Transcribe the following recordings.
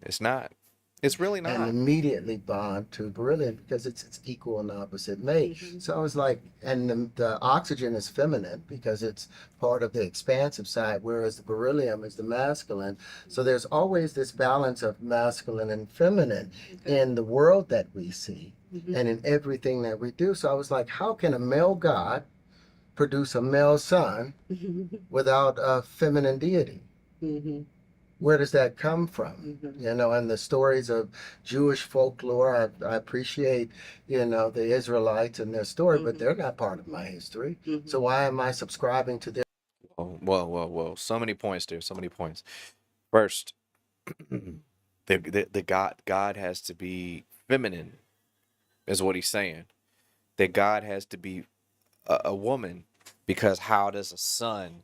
It's not. It's really and not. immediately bond to beryllium because it's equal and opposite mate. Hmm. So I was like, and the oxygen is feminine because it's part of the expansive side, whereas the beryllium is the masculine. So there's always this balance of masculine and feminine Okay. in the world that we see Hmm. and in everything that we do. So I was like, how can a male God produce a male son without a feminine deity? Hmm. Where does that come from? Hmm. And the stories of Jewish folklore, I appreciate, the Israelites and their story, but Hmm. they're not part of my history. Hmm. So why am I subscribing to their? Oh, well. So many points there. So many points. First, the God has to be feminine, is what he's saying. That God has to be a woman, because how does a son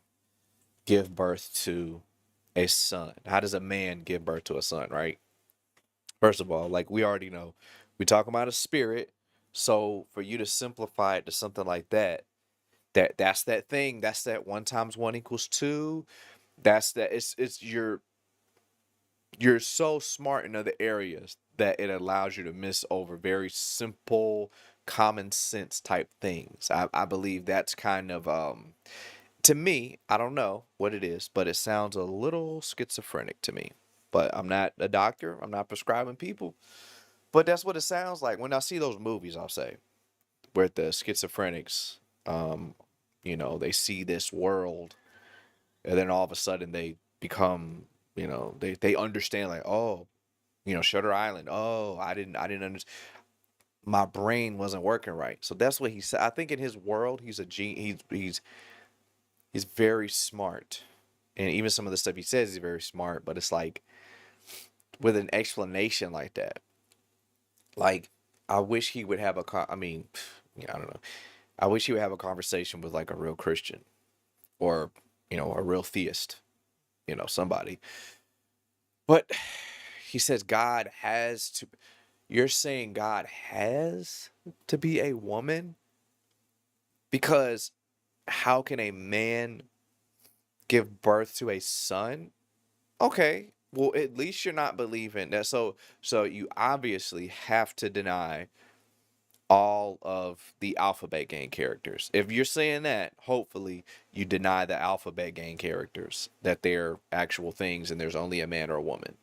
give birth to a son? How does a man give birth to a son, right? First of all, like we already know, we talk about a spirit. So for you to simplify it to something like that, that's that thing. That's that one times one equals two. That's that. It's you're so smart in other areas that it allows you to miss over very simple, common sense type things. I believe that's kind of to me, I don't know what it is, but it sounds a little schizophrenic to me. But I'm not a doctor. I'm not prescribing people. But that's what it sounds like when I see those movies. I'll say where the schizophrenics, um, they see this world, and then all of a sudden they become, they understand like, oh, Shutter Island. Oh, I didn't understand. My brain wasn't working right. So that's what he said. I think in his world, he's a he's very smart, and even some of the stuff he says is very smart. But it's like with an explanation like that, like I wish he would have I mean, yeah, I don't know. I wish he would have a conversation with like a real Christian, or a real theist, somebody. But he says God has to. You're saying God has to be a woman, because how can a man give birth to a son? Okay, well at least you're not believing that. So you obviously have to deny all of the alphabet gang characters. If you're saying that, hopefully you deny the alphabet gang characters, that they're actual things and there's only a man or a woman.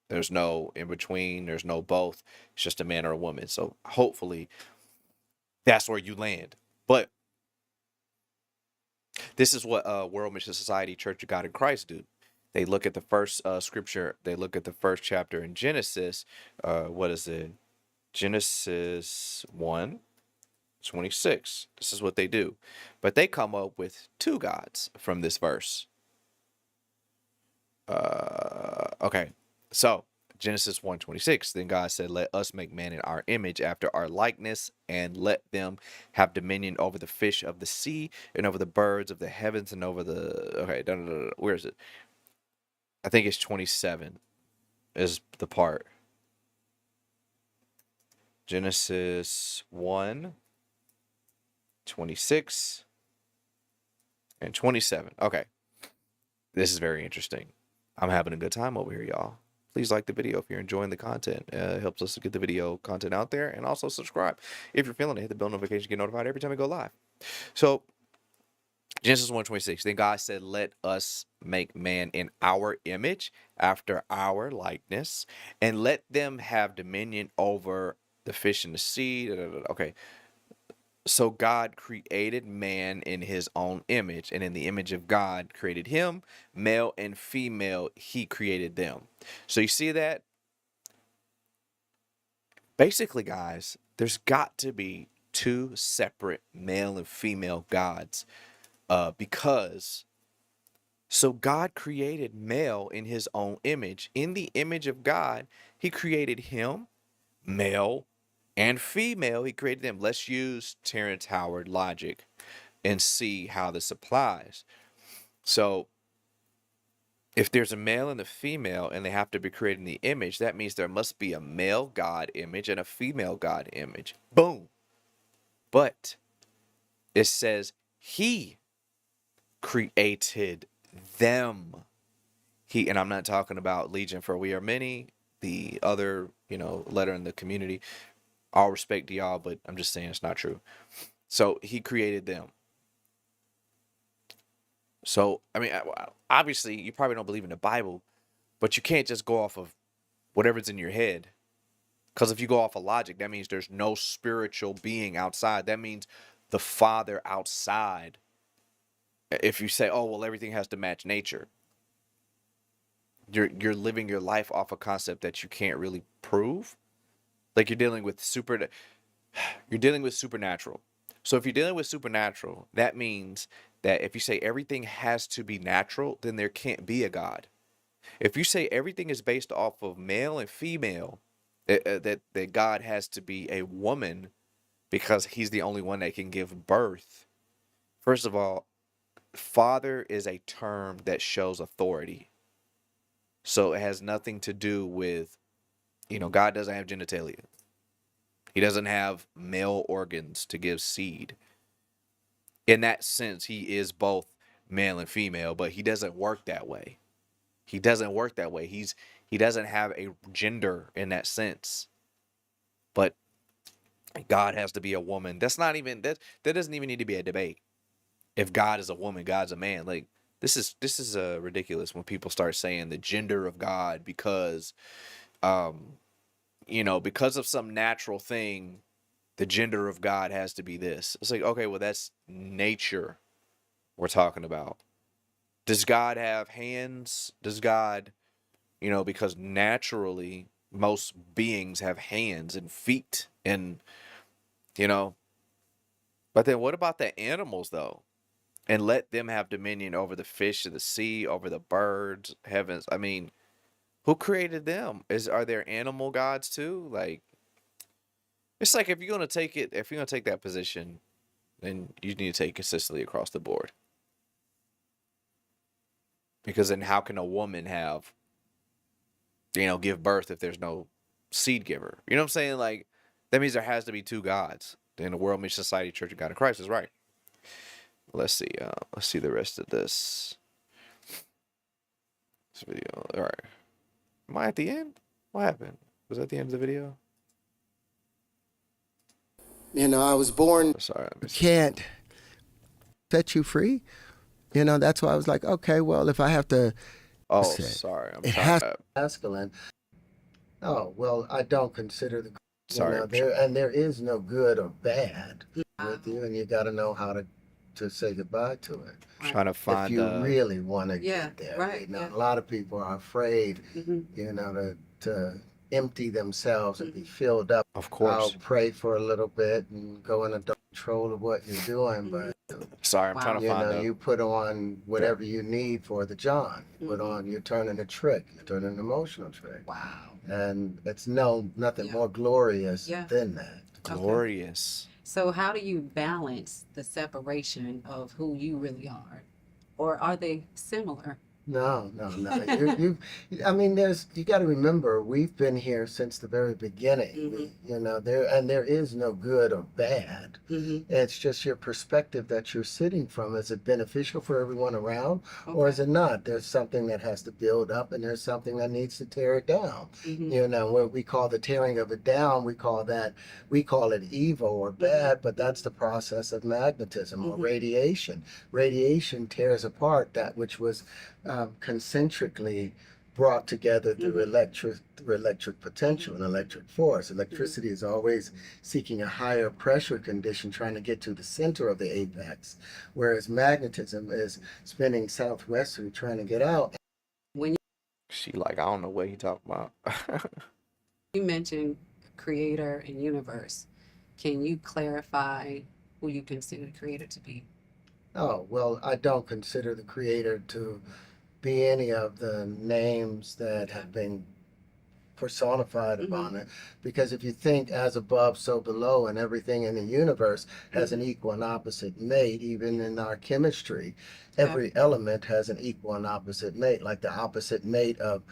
There's no in between, there's no both. It's just a man or a woman. So hopefully that's where you land. But this is what World Mission Society Church of God in Christ do. They look at the first scripture, they look at the first chapter in Genesis. What is it? Genesis 1:26. This is what they do. But they come up with two gods from this verse. Okay. So, Genesis 1:26. Then God said, "Let us make man in our image after our likeness, and let them have dominion over the fish of the sea, and over the birds of the heavens, and over the." Okay, where is it? I think it's 27 is the part. Genesis 1:26 and 27. Okay. This is very interesting. I'm having a good time over here, y'all. Please like the video if you're enjoying the content. It helps us to get the video content out there. And also subscribe. If you're feeling it, hit the bell notification, get notified every time we go live. So, Genesis 1:26. Then God said, "Let us make man in our image, after our likeness, and let them have dominion over the fish in the sea." Da, da, da. Okay, so God created man in his own image, and in the image of God created him, male and female, he created them. So you see that? Basically, guys, there's got to be two separate male and female gods. Because so God created male in his own image. In the image of God, he created him, male and female, he created them. Let's use Terrence Howard logic and see how this applies. So, if there's a male and a female and they have to be created in the image, that means there must be a male God image and a female God image. Boom. But it says he created them. And I'm not talking about Legion for we are many. the other, letter in the community. All respect to y'all, but I'm just saying it's not true. So he created them. So I mean, obviously, you probably don't believe in the Bible, but you can't just go off of whatever's in your head. Because if you go off of logic, that means there's no spiritual being outside. That means the Father outside. If you say, "Oh well, everything has to match nature," you're living your life off a concept that you can't really prove. Like you're dealing with supernatural. So if you're dealing with supernatural, that means that if you say everything has to be natural, then there can't be a God. If you say everything is based off of male and female, that God has to be a woman because he's the only one that can give birth. First of all, father is a term that shows authority. So it has nothing to do with, God doesn't have genitalia. He doesn't have male organs to give seed. In that sense, he is both male and female, but he doesn't work that way. He doesn't work that way. He doesn't have a gender in that sense. But God has to be a woman. That doesn't even need to be a debate. If God is a woman, God's a man. Like this is ridiculous when people start saying the gender of God because because of some natural thing, the gender of God has to be this. It's like, okay, well that's nature we're talking about. Does God have hands? Does God, because naturally most beings have hands and feet and, you know, but then what about the animals though? And let them have dominion over the fish of the sea, over the birds, heavens. I mean, who created them? Are there animal gods too? Like, it's like if you're gonna take that position, then you need to take it consistently across the board. Because then how can a woman give birth if there's no seed giver? You know what I'm saying? Like, that means there has to be two gods. Then the world, mission, society, church of God in Christ is right. Let's see. Let's see the rest of this video. All right. Am I at the end? What happened? Was that the end of the video? I was born. Oh, sorry, I missed it. Can't set you free. That's why I was like, okay, well, if I have to Oh, say sorry. I'm it trying has to. masculine. Oh, well, I don't consider Sorry, I'm there is no good or bad with you, and you got to know how to say goodbye to it. trying to If find you the. really want to Yeah, get there, right. Yeah. a lot of people are afraid, Hmm. to empty themselves and be filled up. Of I'll course. pray for a little bit and go in a control of what you're doing, but Sorry, I'm trying Wow. to find the. you put on whatever you need for the John. Put Mhm. on, you're turning a trick, you're turning an emotional trick. Wow. And it's nothing Yeah. more glorious Yeah. than that. Okay. Glorious. So, how do you balance the separation of who you really are? Or are they similar? No, no, no. I mean, you got to remember, we've been here since the very beginning. There is no good or bad. Hmm. It's just your perspective that you're sitting from. Is it beneficial for everyone around, or is Okay. it not? There's something that has to build up, and there's something that needs to tear it down. Hmm. What we call the tearing of it down, we call it evil or bad, but that's the process of magnetism or Hmm. radiation. Radiation tears apart that which was concentrically brought together through electric potential and electric force. Electricity is always seeking a higher pressure condition, trying to get to the center of the apex, whereas magnetism is spinning southwestward, trying to get out. When She like, I don't know what he talking about. you mentioned creator and universe, can you clarify who you consider the creator to be? Oh, well, I don't consider the creator to be any of the names that Okay. have been personified Hmm. upon it, because if you think as above so below, and everything in the universe has an Hmm. equal and opposite mate. Even in our chemistry, Okay. every element has an equal and opposite mate. Like the opposite mate of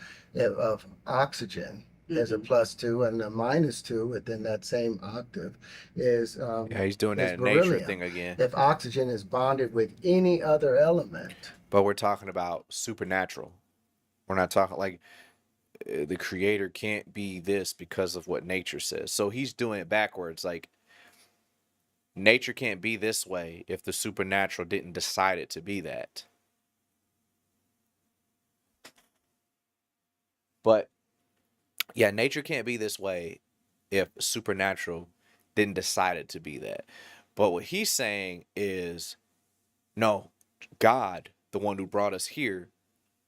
oxygen is a Hmm. +2 and a -2 within that same octave is Yeah, he's doing that nature beryllium. thing again. If oxygen is bonded with any other element, But we're talking about supernatural. We're not talking like the creator can't be this because of what nature says. So he's doing it backwards. Like, nature can't be this way if the supernatural didn't decide it to be that. But yeah, nature can't be this way if supernatural didn't decide it to be that. But what he's saying is, no, God, the one who brought us here,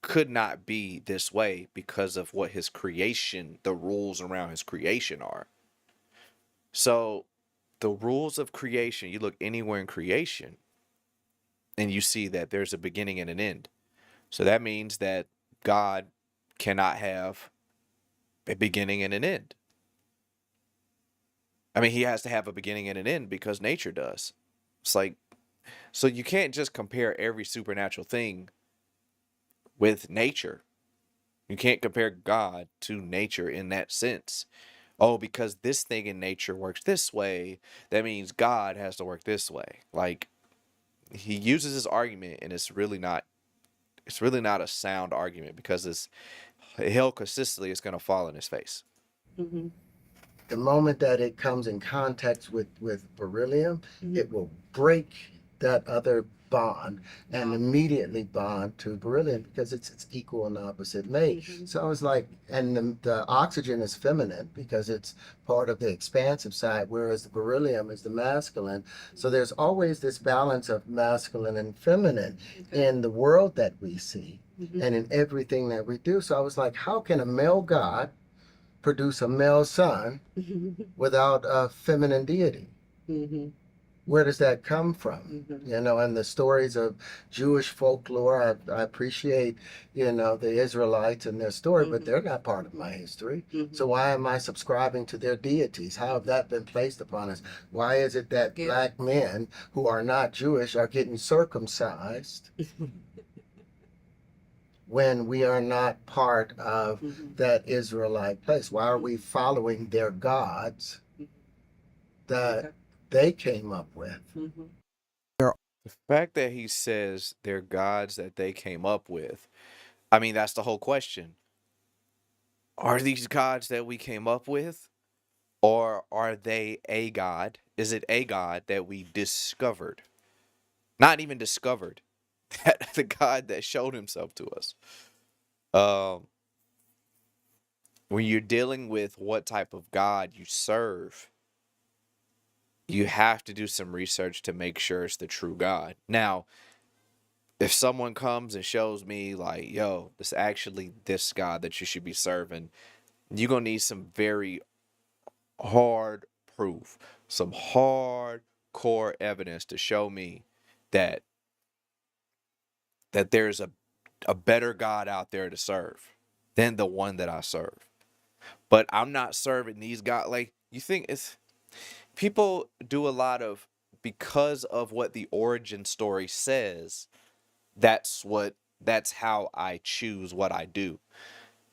could not be this way because of what his creation, the rules around his creation are. So the rules of creation, you look anywhere in creation and you see that there's a beginning and an end. So that means that God cannot have a beginning and an end. I mean, he has to have a beginning and an end because nature does. It's like, so you can't just compare every supernatural thing with nature. You can't compare God to nature in that sense. Oh, because this thing in nature works this way, that means God has to work this way. Like, he uses this argument and it's really not a sound argument because it's held consistently, it's gonna fall in his face. Mm-hmm. The moment that it comes in contact with beryllium, Mhm. it will break that other bond and Wow. immediately bond to beryllium because it's equal and opposite mate. Mhm. So I was like, and the oxygen is feminine because it's part of the expansive side, whereas the beryllium is the masculine. So there's always this balance of masculine and feminine Okay. in the world that we see Mhm. and in everything that we do. So I was like, how can a male god produce a male son without a feminine deity? Mhm. Where does that come from? Mhm. You know, and the stories of Jewish folklore, I appreciate, you know, the Israelites and their story, but Mhm. they're not part of my history. Mhm. So why am I subscribing to their deities? How have that been placed upon us? Why is it that Yeah. black men who are not Jewish are getting circumcised when we are not part of Mhm. that Israelite place? Why are we following their gods that Okay. they came up with? Mhm. The fact that he says they're gods that they came up with, I mean, that's the whole question. Are these gods that we came up with? Or are they a god? Is it a god that we discovered? Not even discovered. That the God that showed himself to us. Um, when you're dealing with what type of God you serve, you have to do some research to make sure it's the true God. Now, if someone comes and shows me like, yo, this actually this God that you should be serving, you're gonna need some very hard proof, some hard core evidence to show me that there's a better God out there to serve than the one that I serve. But I'm not serving these guys. Like, you think it's people do a lot of, because of what the origin story says, that's how I choose what I do.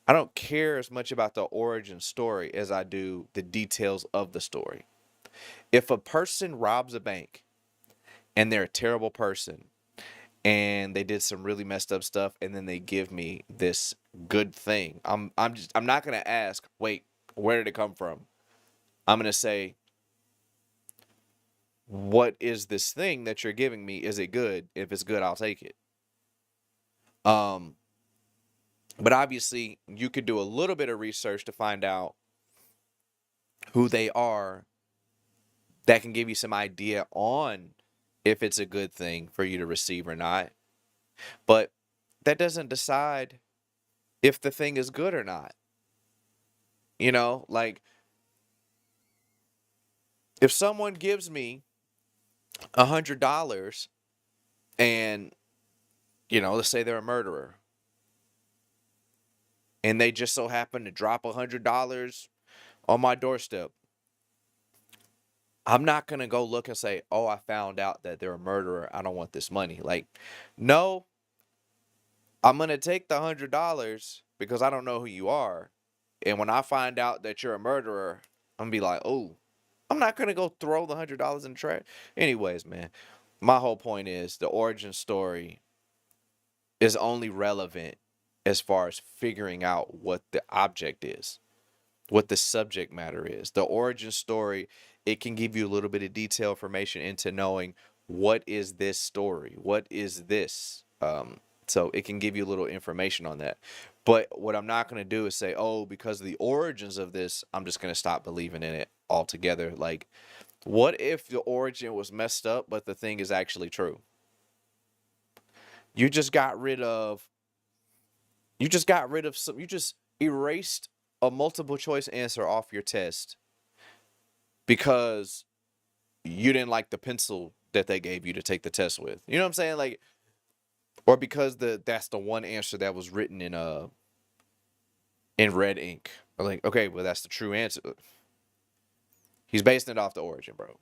I don't care as much about the origin story as I do the details of the story. If a person robs a bank and they're a terrible person and they did some really messed up stuff and then they give me this good thing, I'm not going to ask, "Wait, where did it come from?" I'm going to say, "What is this thing that you're giving me? Is it good? If it's good, I'll take it." Um but obviously, you could do a little bit of research to find out who they are. That can give you some idea on if it's a good thing for you to receive or not. But that doesn't decide if the thing is good or not. You know, like, if someone gives me $100 and, let's say they're a murderer and they just so happen to drop $100 on my doorstep, I'm not going to go look and say, "Oh, I found out that they're a murderer. I don't want this money." Like, no, I'm going to take the $100 because I don't know who you are. And when I find out that you're a murderer, I'm going to be like, "Oh, I'm not going to go throw the $100 in the trash." Anyways, man, my whole point is the origin story is only relevant as far as figuring out what the object is, what the subject matter is. The origin story, it can give you a little bit of detailed information into knowing what is this story, what is this. So it can give you a little information on that. But what I'm not going to do is say, oh, because of the origins of this, I'm just going to stop believing in it altogether. Like, what if the origin was messed up, but the thing is actually true? You just got rid of some, you just erased a multiple choice answer off your test because you didn't like the pencil that they gave you to take the test with. You know what I'm saying? Like, or because that's the one answer that was written in red ink. Or like, okay, well, that's the true answer. He's basing it off the origin, bro.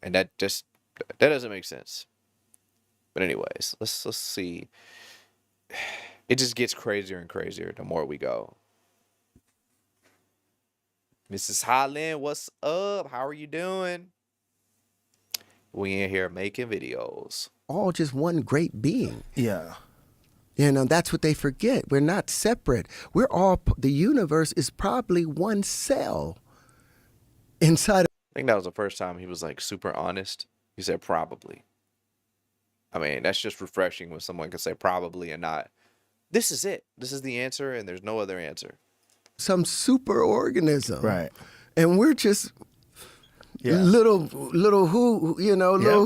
And that doesn't make sense. But anyways, let's see. It just gets crazier and crazier the more we go. Mrs. Holland, what's up? How are you doing? We in here making videos. All just one great being. Yeah. That's what they forget. We're not separate. We're all, the universe is probably one cell inside. I think that was the first time he was like super honest. He said probably. I mean, that's just refreshing when someone can say probably and not, this is it. This is the answer and there's no other answer. Some super organism. Right. And we're just little who, little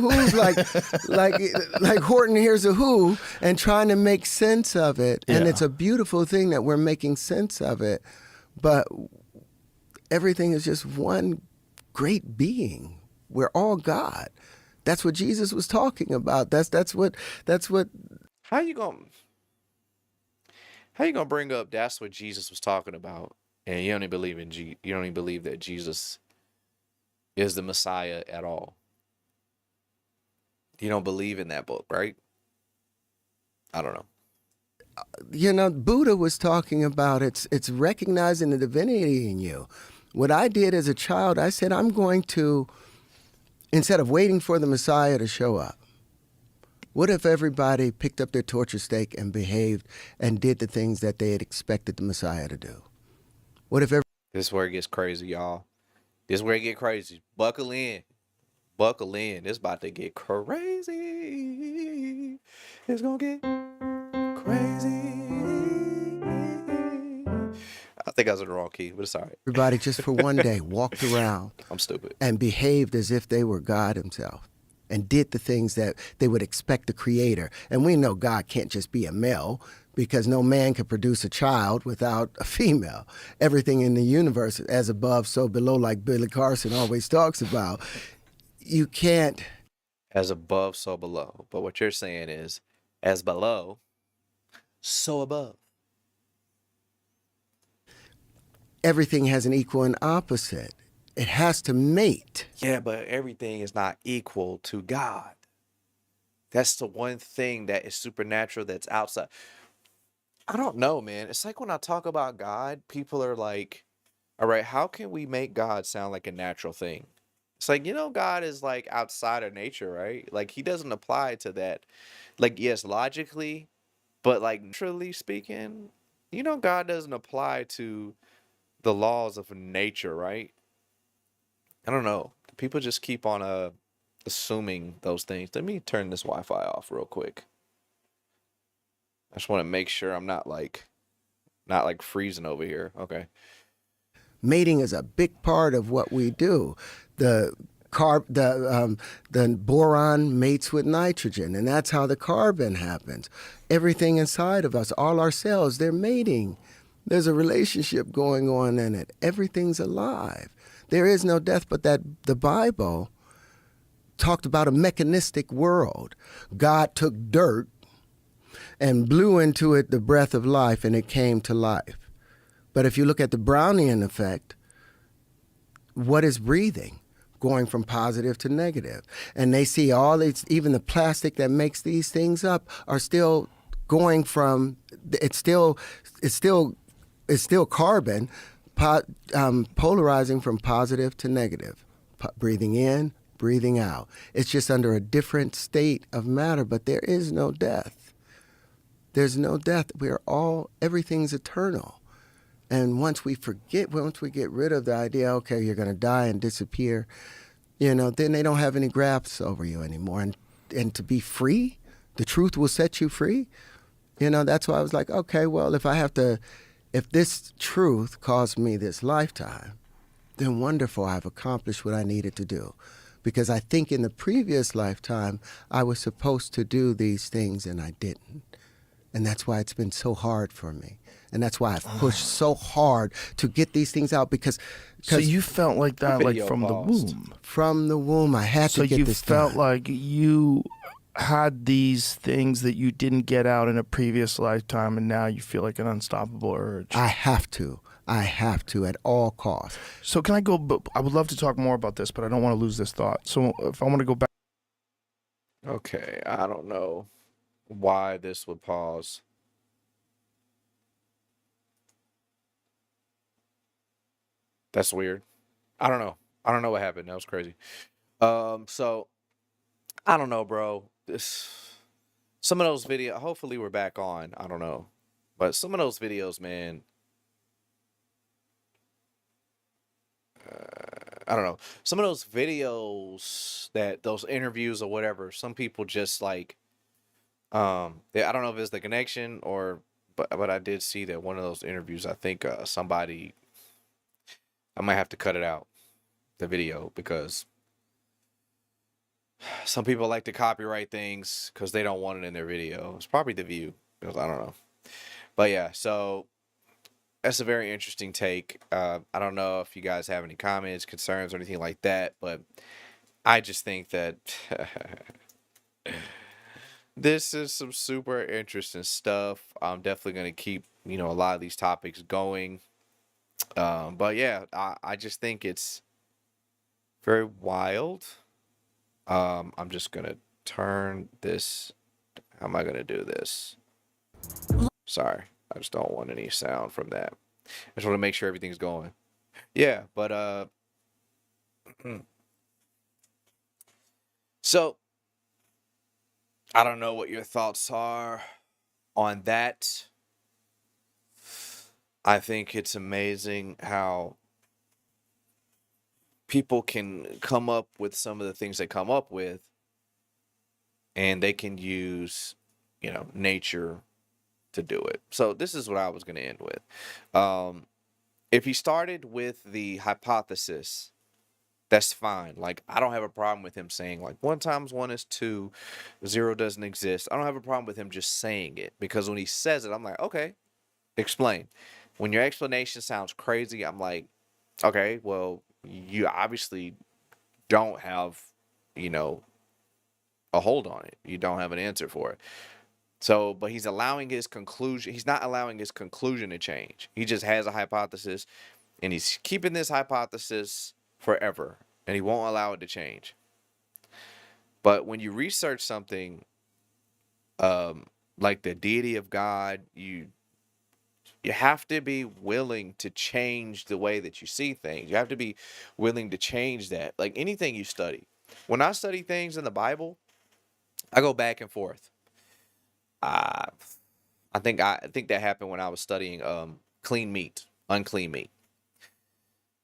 who's like Horton hears a who and trying to make sense of it. And Yeah. it's a beautiful thing that we're making sense of it. But everything is just one great being. We're all God. That's what Jesus was talking about. That's what How you gonna bring up that's what Jesus was talking about and you don't even believe you don't even believe that Jesus is the Messiah at all? You don't believe in that book, right? I don't know. Buddha was talking about it's recognizing the divinity in you. What I did as a child, I said, I'm going to, instead of waiting for the Messiah to show up, what if everybody picked up their torture stake and behaved and did the things that they had expected the Messiah to do? What if This is where it gets crazy, y'all. This is where it get crazy. Buckle in. Buckle in. It's about to get crazy. It's gonna get crazy. I think I was in the wrong key, but it's all right. everybody just for one day walked around I'm stupid. and behaved as if they were God himself and did the things that they would expect the creator. And we know God can't just be a male because no man can produce a child without a female. Everything in the universe, as above, so below, like Billy Carson always talks about. You can't. As above, so below. But what you're saying is, as below, so above. Everything has an equal and opposite. It has to mate. Yeah, but everything is not equal to God. That's the one thing that is supernatural that's outside. I don't know, man. It's like when I talk about God, people are like, all right, how can we make God sound like a natural thing? It's like, God is like outside of nature, right? Like he doesn't apply to that. Like, yes, logically, but like naturally speaking, God doesn't apply to the laws of nature, right? I don't know. People just keep on assuming those things. Let me turn this Wi-Fi off real quick. I just want to make sure I'm not like freezing over here. Okay. Mating is a big part of what we do. The boron mates with nitrogen, and that's how the carbon happens. Everything inside of us, all our cells, they're mating. There's a relationship going on in it. Everything's alive. There is no death, but that the Bible talked about a mechanistic world. God took dirt and blew into it the breath of life, and it came to life. But if you look at the Brownian effect, what is breathing? Going from positive to negative. And they see all these, even the plastic that makes these things up are still going from, it's still carbon, polarizing from positive to negative. Breathing in, breathing out. It's just under a different state of matter, but there is no death. There's no death. Everything's eternal. And once we get rid of the idea, okay, you're going to die and disappear, then they don't have any grasp over you anymore. And to be free, the truth will set you free. That's why I was like, okay, well, if this truth cost me this lifetime, then wonderful, I've accomplished what I needed to do. Because I think in the previous lifetime, I was supposed to do these things and I didn't. And that's why it's been so hard for me. And that's why I've pushed so hard to get these things out because So you felt like that, like Video from the paused. womb. from the womb, I had So to get you this felt done. like you had these things that you didn't get out in a previous lifetime, and now you feel like an unstoppable urge. I have to at all costs. So can I go? I would love to talk more about this, but I don't want to lose this thought. So if I want to go back. Okay, I don't know why this would pause. That's weird. I don't know. I don't know what happened. That was crazy. So I don't know, bro. Some of those videos. Hopefully, we're back on. I don't know, but some of those videos, man. I don't know. Some of those videos those interviews or whatever. Some people just like. I don't know if it's the connection but I did see that one of those interviews. I think somebody. I might have to cut it out, the video, because some people like to copyright things because they don't want it in their video. It's probably the view, because I don't know. But yeah, so that's a very interesting take. I don't know if you guys have any comments, concerns, or anything like that, but I just think that this is some super interesting stuff. I'm definitely going to keep, a lot of these topics going. But yeah, I just think it's very wild. I'm just going to turn this. How am I going to do this? Sorry. I just don't want any sound from that. I just want to make sure everything's going. Yeah, but so I don't know what your thoughts are on that. I think it's amazing how people can come up with some of the things they come up with, and they can use, nature to do it. So this is what I was going to end with. If he started with the hypothesis, that's fine. Like, I don't have a problem with him saying, like, 1 times 1 is 2, 0 doesn't exist. I don't have a problem with him just saying it, because when he says it, I'm like, okay, explain. When your explanation sounds crazy, I'm like, okay, well, you obviously don't have, a hold on it. You don't have an answer for it. So, but he's allowing his conclusion. He's not allowing his conclusion to change. He just has a hypothesis, and he's keeping this hypothesis forever, and he won't allow it to change. But when you research something, like the deity of God, you have to be willing to change the way that you see things. You have to be willing to change that. Like anything you study. When I study things in the Bible, I go back and forth. I think that happened when I was studying clean meat, unclean meat.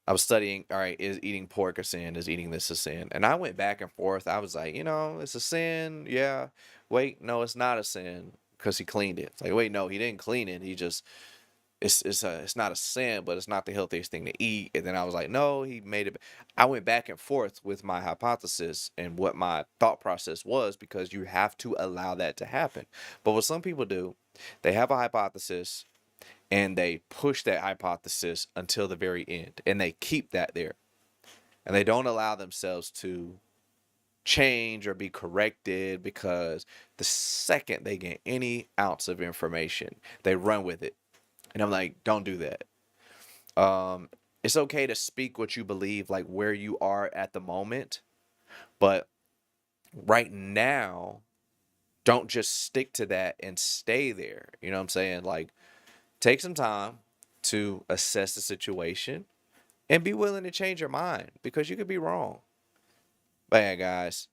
I was studying, all right, is eating pork a sin? Is eating this a sin? And I went back and forth. I was like, it's a sin. Yeah. Wait, no, it's not a sin because he cleaned it. It's like, wait, no, he didn't clean it. He just, it's not a sin, but it's not the healthiest thing to eat. And then I was like, no, he made it. I went back and forth with my hypothesis and what my thought process was, because you have to allow that to happen. But what some people do, they have a hypothesis and they push that hypothesis until the very end, and they keep that there, and they don't allow themselves to change or be corrected, because the second they get any ounce of information, they run with it. And I'm like, don't do that. It's okay to speak what you believe, like where you are at the moment, but right now, don't just stick to that and stay there. You know what I'm saying? Like, take some time to assess the situation and be willing to change your mind, because you could be wrong. But yeah, guys,